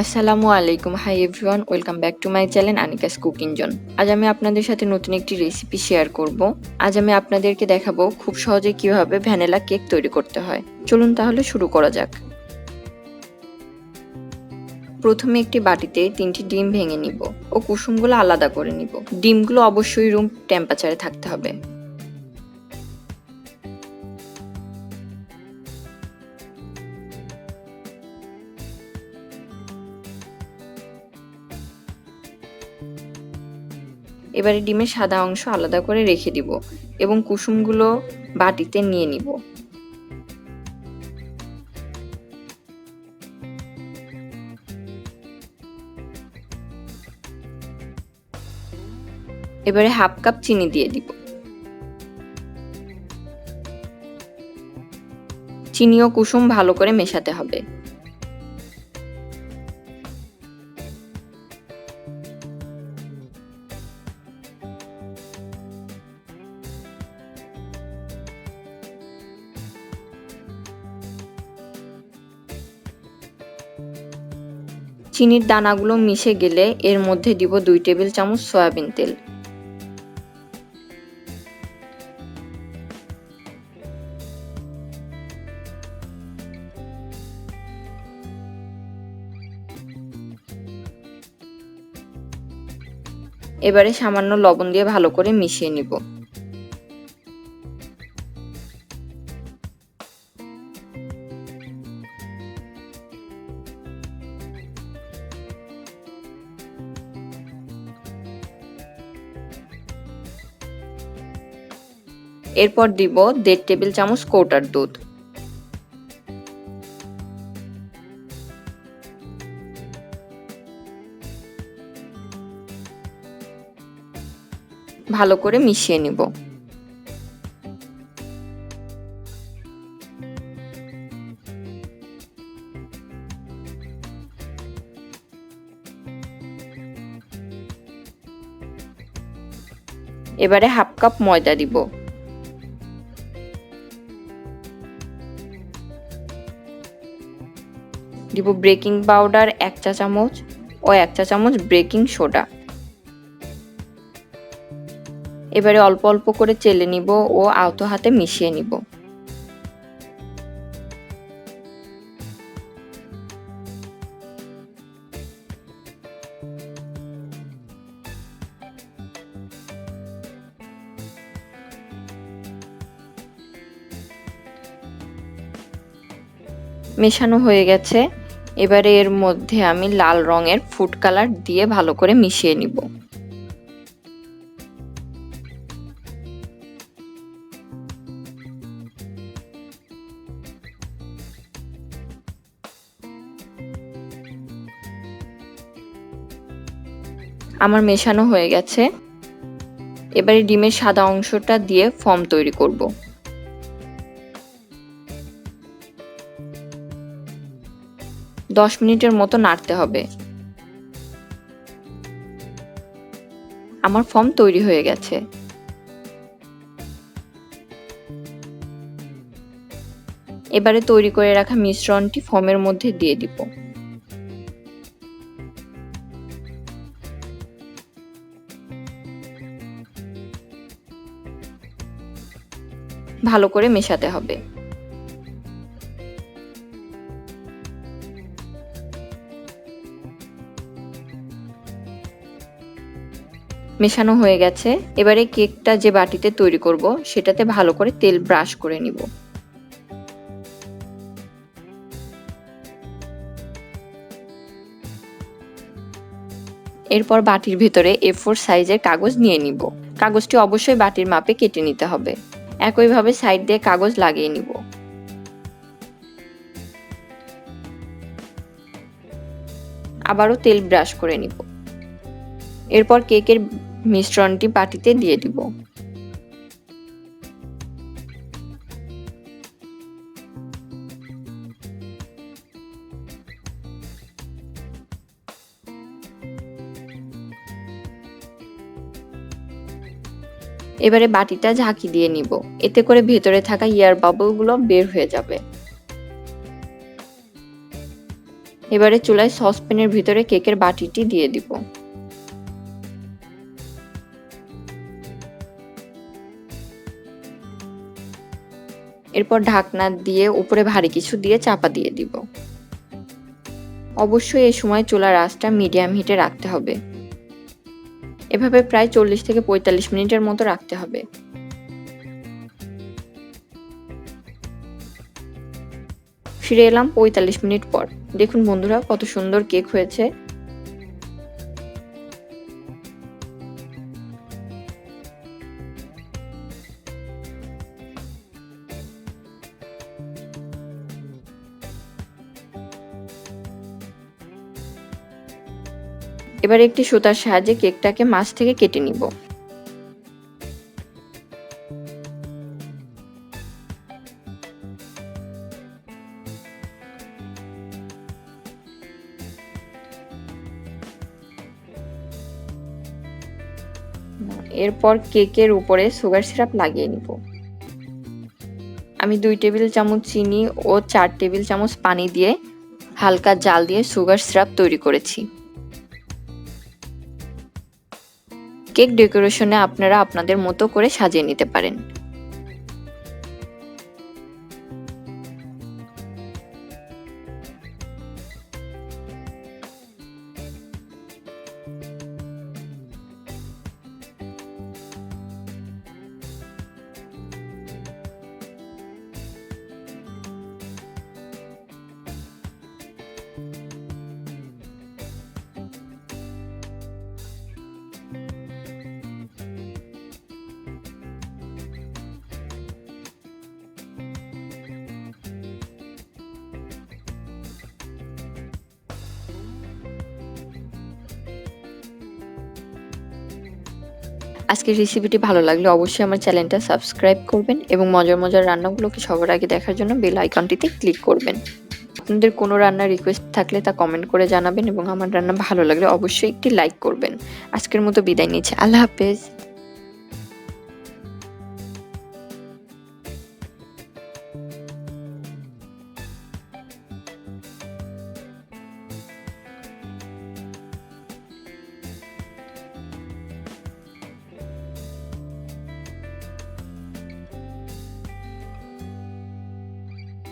আসসালামু আলাইকুম। Hi everyone, welcome back to my channel Anika's cooking zone. আজ আমি আপনাদের সাথে নতুন একটি রেসিপি শেয়ার করব। আজ আমি আপনাদেরকে দেখাবো খুব সহজে কিভাবে ভ্যানিলা কেক তৈরি করতে হয়। চলুন তাহলে শুরু করা যাক। প্রথমে একটি বাটিতে 3টি ডিম ভেঙে নিব ও কুসুমগুলো আলাদা করে নিব। ডিমগুলো অবশ্যই রুম টেম্পারেচারে থাকতে হবে। এবারে ডিমের সাদা অংশ আলাদা করে রেখে দিব এবং কুসুমগুলো বাটিতে নিয়ে নিব। এবারে হাফ কাপ চিনি দিয়ে দিব। চিনি ও কুসুম ভালো করে মেশাতে হবে। চিনির দানাগুলো মিশে গেলে এর মধ্যে দিব 2 টেবিল চামচ সয়াবিন তেল। এবারে সামান্য লবণ দিয়ে ভালো করে মিশিয়ে নিব। এরপর দিব 1.5 টেবিল চামচ কৌটার দুধ। ভালো করে মিশিয়ে নিব। এবারে হাফ কাপ ময়দা দিব। দিব বেকিং পাউডার 1 চা চামচ ও 1 চা চামচ বেকিং সোডা। এবারে অল্প অল্প করে চেলে নিব ও আলতো হাতে মিশিয়ে নিব। মেশানো হয়ে গেছে। এবারে এর মধ্যে আমি লাল রঙের ফুড কালার দিয়ে ভালো করে মিশিয়ে নিব। আমার মেশানো হয়ে গেছে। এবারে ডিমের সাদা অংশটা দিয়ে ফর্ম তৈরি করব। দশ মিনিটের মতো নাড়তে হবে। আমার ফর্ম তৈরি হয়ে গেছে। এবারে তৈরি করে রাখা মিশ্রণটি ফর্মের মধ্যে দিয়ে দিব। ভালো করে মেশাতে হবে। মেশানো হয়ে গেছে। এবারে কেকটা যে বাটিতে তৈরি করব সেটাতে ভালো করে তেল ব্রাশ করে নিব। এরপর বাটির ভেতরে A4 সাইজের কাগজ নিয়ে নিব। কাগজটি অবশ্যই বাটির মাপে কেটে নিতে হবে। একইভাবে সাইড দিয়ে কাগজ লাগিয়ে নিব। আবারও তেল ব্রাশ করে নিব। এরপর কেকের মিশ্রণটি বাটিতে দিয়ে দিব। এবারে বাটিটা ঝাঁকি দিয়ে নিব। এতে করে ভেতরে থাকা এয়ার বাবলগুলো বের হয়ে যাবে। এবারে চুলায় সসপ্যানের ভিতরে কেকের বাটিটি দিয়ে দিব। এরপর ঢাকনা দিয়ে উপরে ভারী কিছু দিয়ে চাপা দিয়ে দিব। অবশ্যই এই সময় চুলার আঁচটা মিডিয়াম হিটে রাখতে হবে। এভাবে প্রায় 40 থেকে 45 মিনিটের মতো রাখতে হবে। ফিরে এলাম 45 মিনিট পর। দেখুন বন্ধুরা কত সুন্দর কেক হয়েছে। এবার একটি সুতার সাহায্যে কেকটাকে মাঝ থেকে কেটে নিব। এরপর কেকের উপরে সুগার সিরাপ লাগিয়ে নিব। আমি 2 টেবিল চামচ চিনি ও 4 টেবিল চামচ পানি দিয়ে হালকা জাল দিয়ে সুগার সিরাপ তৈরি করেছি। কেক ডেকোরেশনে আপনারা আপনাদের মতো করে সাজিয়ে নিতে পারেন। আজকের রেসিপিটি ভালো লাগলে অবশ্যই আমার চ্যানেলটা সাবস্ক্রাইব করবেন এবং মজার মজার রান্নাগুলোকে সবার আগে দেখার জন্য বেল আইকনটিতে ক্লিক করবেন। আপনাদের কোনো রান্নার রিকোয়েস্ট থাকলে তা কমেন্ট করে জানাবেন এবং আমার রান্না ভালো লাগলে অবশ্যই একটি লাইক করবেন। আজকের মতো বিদায় নিচ্ছি। আল্লাহ হাফেজ।